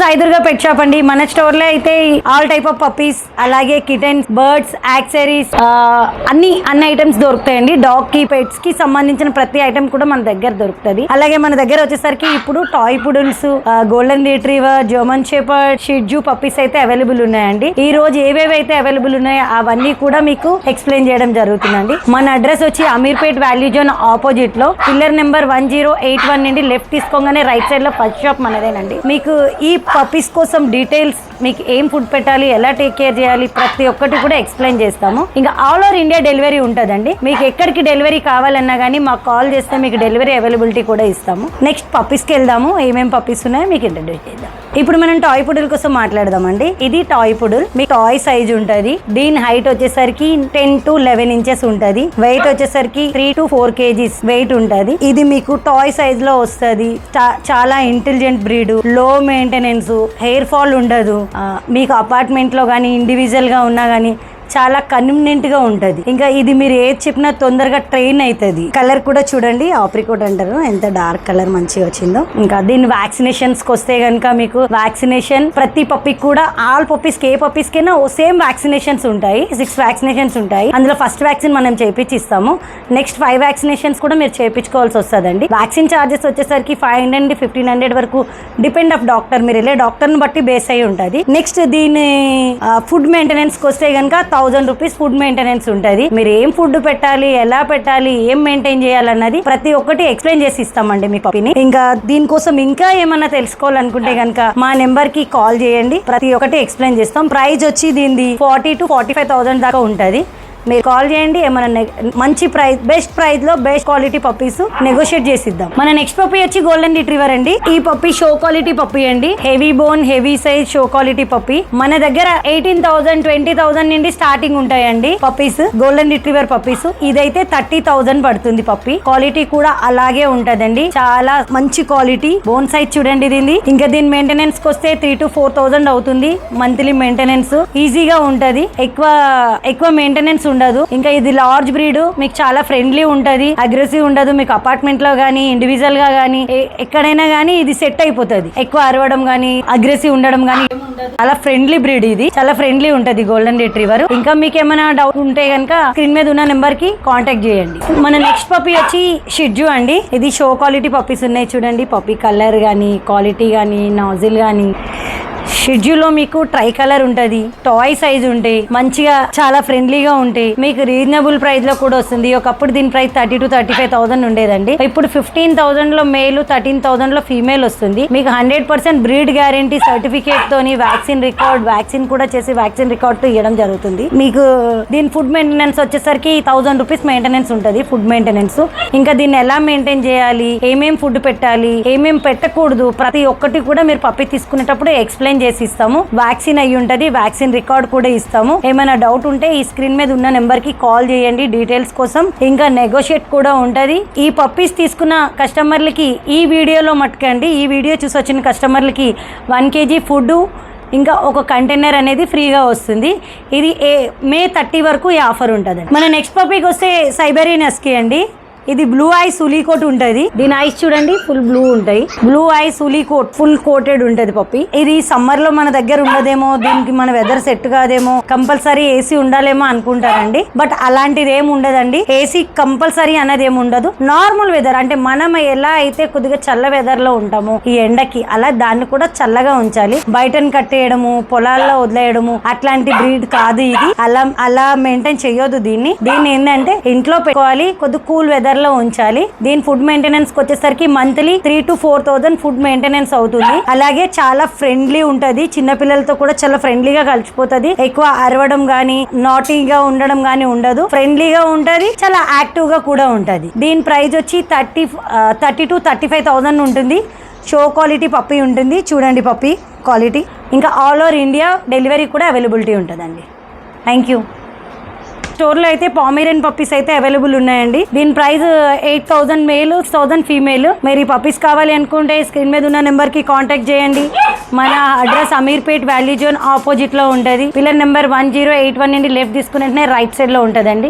Sai Durga pet shop అండి. మన store లో అయితే ఆల్ టైప్ ఆఫ్ పప్పీస్, అలాగే కిటెన్స్, బర్డ్స్, యాక్సెసరీస్ అన్ని ఐటమ్స్ దొరుకుతాయండి. డాగ్ కి, పెట్స్ కి సంబంధించిన ప్రతి ఐటమ్ కూడా మన దగ్గర దొరుకుతుంది. అలాగే మన దగ్గర వచ్చేసరికి ఇప్పుడు toy poodles, golden retriever, German shepherd, shih tzu puppies అయితే అవైలబుల్ ఉన్నాయండి. ఈ రోజు ఏవేవి అయితే అవైలబుల్ ఉన్నాయో అవన్నీ కూడా మీకు ఎక్స్ప్లెయిన్ చేయడం జరుగుతుందండి. మన అడ్రస్ వచ్చి అమీర్పేట్ వాల్యూ జోన్ ఆపోజిట్ లో పిల్లర్ నెంబర్ 1081 నుండి లెఫ్ట్ తీసుకోగానే రైట్ సైడ్ లో ఫస్ట్ షాప్ మనదేనండి. మీకు ఈ పప్పీస్ కోసం డీటెయిల్స్, మీకు ఏం ఫుడ్ పెట్టాలి, ఎలా టేక్ కేర్ చేయాలి, ప్రతి ఒక్కటి కూడా ఎక్స్ప్లెయిన్ చేస్తాము. ఇంకా ఆల్ ఓవర్ ఇండియా డెలివరీ ఉంటుందండి. మీకు ఎక్కడికి డెలివరీ కావాలన్నా కానీ మాకు కాల్ చేస్తే మీకు డెలివరీ అవైలబిలిటీ కూడా ఇస్తాము. నెక్స్ట్ పప్పీస్కి వెళ్దాము. ఏమేమి పప్పీస్ ఉన్నాయో మీకు ఇంట్రడ్యూస్ చేద్దాం. ఇప్పుడు మనం టాయ్ పుడుల్ కోసం మాట్లాడదామండి. ఇది టాయ్ పుడుల్, మీకు టాయ్ సైజ్ ఉంటుంది. దీని హైట్ వచ్చేసరికి 10 to 11 ఇంచెస్ ఉంటుంది. వెయిట్ వచ్చేసరికి 3 to 4 kgs వెయిట్ ఉంటుంది. ఇది మీకు టాయ్ సైజ్ లో వస్తుంది. చాలా ఇంటెలిజెంట్ బ్రీడ్, లో మెయింటెనెన్స్, హెయిర్ ఫాల్ ఉండదు. మీకు అపార్ట్మెంట్ లో కానీ ఇండివిజువల్ గా ఉన్నా కానీ చాలా కన్వీనియంట్ గా ఉంటది. ఇంకా ఇది మీరు ఏది చెప్పినా తొందరగా ట్రైన్ అవుతుంది. కలర్ కూడా చూడండి, ఆప్రికోట్ అంటారు, ఎంత డార్క్ కలర్ మంచిగా వచ్చిందో. ఇంకా దీని వ్యాక్సినేషన్స్ కి వస్తే గనుక మీకు వ్యాక్సినేషన్ ప్రతి పప్పీకి కూడా, ఆల్ పప్పీస్ కి, ఏ పప్పీస్ కైనా సేమ్ వ్యాక్సినేషన్స్ ఉంటాయి. 6 వ్యాక్సినేషన్స్ ఉంటాయి. అందులో ఫస్ట్ వ్యాక్సిన్ మనం చేయించిస్తాము. నెక్స్ట్ 5 వ్యాక్సినేషన్స్ కూడా మీరు చేయించుకోవాల్సి వస్తుందండి. వ్యాక్సిన్ చార్జెస్ వచ్చేసరికి 500 నుండి 1500 వరకు డిపెండ్ ఆఫ్ డాక్టర్, మీరు వెళ్ళే డాక్టర్ ని బట్టి బేస్ అయి ఉంటుంది. నెక్స్ట్ దీని ఫుడ్ మెయింటెనెన్స్ కి వస్తే గనుక 1000 రూపీస్ ఫుడ్ మెయింటెనెన్స్ ఉంటుంది. మీరు ఏం ఫుడ్ పెట్టాలి, ఎలా పెట్టాలి, ఏం మెయింటైన్ చేయాలన్నది ప్రతి ఒక్కటి ఎక్స్ప్లెయిన్ చేసి ఇస్తామండి మీ పప్పిని. ఇంకా దీనికోసం ఇంకా ఏమన్నా తెలుసుకోవాలనుకుంటే గనక మా నెంబర్ కి కాల్ చేయండి, ప్రతి ఒక్కటి ఎక్స్ప్లెయిన్ చేస్తాం. ప్రైస్ వచ్చి దీనిది 40 to 45,000 దాకా ఉంటుంది. మీరు కాల్ చేయండి, ఏమైనా మంచి ప్రైస్, బెస్ట్ ప్రైస్ లో బెస్ట్ క్వాలిటీ పప్పీస్ నెగోషియేట్ చేసిద్దాం. మన నెక్స్ట్ పప్పీ వచ్చి గోల్డెన్ రిట్రీవర్ అండి. ఈ పప్పీ షో క్వాలిటీ పప్పీ అండి. Heavy bone, heavy size show quality puppy. మన దగ్గర 18,000, 20,000 నుండి స్టార్టింగ్ ఉంటాయండి పప్పీస్, గోల్డెన్ రిట్రీవర్ పప్పీస్. ఇదైతే 30,000 పడుతుంది పప్పీ. క్వాలిటీ కూడా అలాగే ఉంటదండి, చాలా మంచి క్వాలిటీ. బోన్ సైజ్ చూడండి దీన్ని. ఇంకా దీని మెయింటెనెన్స్ కి వస్తే 3 to 4,000 అవుతుంది మంత్లీ మెయింటెనెన్స్. ఈజీగా ఉంటది, ఎక్కువ మెయింటెనెన్స్ ఉండదు. ఇంకా ఇది లార్జ్ బ్రీడ్, మీకు చాలా ఫ్రెండ్లీ ఉంటది, అగ్రెసివ్ ఉండదు. మీకు అపార్ట్మెంట్ లో గానీ, ఇండివిజువల్ గా గానీ, ఎక్కడైనా గానీ ఇది సెట్ అయిపోతుంది. ఎక్కువ అరవడం గానీ, అగ్రెసివ్ ఉండడం గానీ చాలా ఫ్రెండ్లీ బ్రీడ్. ఇది చాలా ఫ్రెండ్లీ ఉంటది గోల్డెన్ రిట్రీవర్. ఇంకా మీకు ఏమైనా డౌట్ ఉంటే కనుక స్క్రీన్ మీద ఉన్న నెంబర్ కి కాంటాక్ట్ చేయండి. మన నెక్స్ట్ పప్పీ వచ్చి షిట్జూ అండి. ఇది షో క్వాలిటీ పప్పీస్ ఉన్నాయి చూడండి. పప్పీ కలర్ గానీ, క్వాలిటీ గానీ, నాజిల్ గానీ. షిట్జూలో మీకు ట్రై కలర్ ఉంటది, టాయ్ సైజ్ ఉంటాయి, మంచిగా చాలా ఫ్రెండ్లీగా ఉంటాయి. మీకు రీజనబుల్ ప్రైస్ లో కూడా వస్తుంది. ఒకప్పుడు దీని ప్రైస్ 30 to 35,000 ఉండేదండి. ఇప్పుడు 15,000 లో మేల్, 13,000 లో ఫీమేల్ వస్తుంది. మీకు 100% బ్రీడ్ గ్యారంటీ సర్టిఫికేట్ తోని వ్యాక్సిన్ కూడా చేసి వ్యాక్సిన్ రికార్డ్ తో ఇవ్వడం జరుగుతుంది. మీకు దీని ఫుడ్ మెయింటెనెన్స్ వచ్చేసరికి 1000 రూపీస్ మెయింటెనెన్స్ ఉంటుంది, ఫుడ్ మెయింటెనెన్స్. ఇంకా దీన్ని ఎలా మెయింటైన్ చేయాలి, ఏమేం ఫుడ్ పెట్టాలి, ఏమేం పెట్టకూడదు, ప్రతి ఒక్కటి కూడా మీరు పప్పి తీసుకునేటప్పుడు ఎక్స్ప్లెయిన్ చేసి ఇస్తాము. వ్యాక్సిన్ అయ్యి ఉంటది, వ్యాక్సిన్ రికార్డ్ కూడా ఇస్తాము. ఏమైనా డౌట్ ఉంటే ఈ స్క్రీన్ మీద ఉన్న నెంబర్ కి కాల్ చేయండి డీటెయిల్స్ కోసం. ఇంకా నెగోషియేట్ కూడా ఉంటది. ఈ పప్పీస్ తీసుకున్న కస్టమర్లకి ఈ వీడియోలో మట్టుకండి, ఈ వీడియో చూసి వచ్చిన కస్టమర్లకి 1 kg ఫుడ్, ఇంకా ఒక కంటైనర్ అనేది ఫ్రీగా వస్తుంది. ఇది May 30 వరకు ఈ ఆఫర్ ఉంటుంది. మన నెక్స్ట్ పప్పీకి వస్తే సైబేరియన్ హస్కీ అండి. ఇది బ్లూ ఐ సూలీ కోట్ ఉంటది. దీని ఐస్ చూడండి ఫుల్ బ్లూ ఉంటాయి. బ్లూ ఐ సూలీ కోట్, ఫుల్ కోటెడ్ ఉంటది పప్పి. ఇది సమ్మర్ లో మన దగ్గర ఉండదేమో, దీనికి మన వెదర్ సెట్ కాదేమో, కంపల్సరీ ఏసీ ఉండాలేమో అనుకుంటారండి. బట్ అలాంటిది ఏమి ఉండదండి. ఏసీ కంపల్సరీ అనేది ఏమి ఉండదు. నార్మల్ వెదర్ అంటే మనం ఎలా అయితే కొద్దిగా చల్ల వెదర్ లో ఉంటాము ఈ ఎండకి, అలా దాన్ని కూడా చల్లగా ఉంచాలి. బయటను కట్టేయడము, పొలాల్లో వదిలేయడము అట్లాంటి బ్రీడ్ కాదు ఇది. అలా మెయింటైన్ చేయొద్దు దీన్ని. ఏంటంటే ఇంట్లో పెట్టుకోవాలి, కొద్ది కూల్ వెదర్ లో ఉంచాలి. దీని ఫుడ్ మెయింటెనెన్స్ వచ్చేసరికి మంత్లీ 3 to 4,000 ఫుడ్ మెయింటెనెన్స్ అవుతుంది. అలాగే చాలా ఫ్రెండ్లీ ఉంటది, చిన్న పిల్లలతో కూడా చాలా ఫ్రెండ్లీగా కలిసిపోతుంది. ఎక్కువ అరవడం గానీ, నాటీగా ఉండడం గానీ ఉండదు. ఫ్రెండ్లీగా ఉంటది, చాలా యాక్టివ్ గా కూడా ఉంటది. దీని ప్రైస్ వచ్చి 30 to 35,000 ఉంటుంది. షో క్వాలిటీ పప్పీ ఉంటుంది చూడండి పప్పీ క్వాలిటీ. ఇంకా ఆల్ ఓవర్ ఇండియా డెలివరీ కూడా అవైలబిలిటీ ఉంటుందండి. Thank you. స్టోర్లో అయితే పామేరియన్ పప్పీస్ అయితే అవైలబుల్ ఉన్నాయండి. దీని ప్రైస్ 8,000 మేల్, 6,000 ఫీమేల్. మీరు ఈ పప్పీస్ కావాలి అనుకుంటే స్క్రీన్ మీద ఉన్న నెంబర్ కి కాంటాక్ట్ చేయండి. మన address Ameerpet value zone opposite లో ఉంటుంది. పిల్లర్ నెంబర్ 1081 నుండి లెఫ్ట్ తీసుకునే రైట్ సైడ్ లో ఉంటుందండి.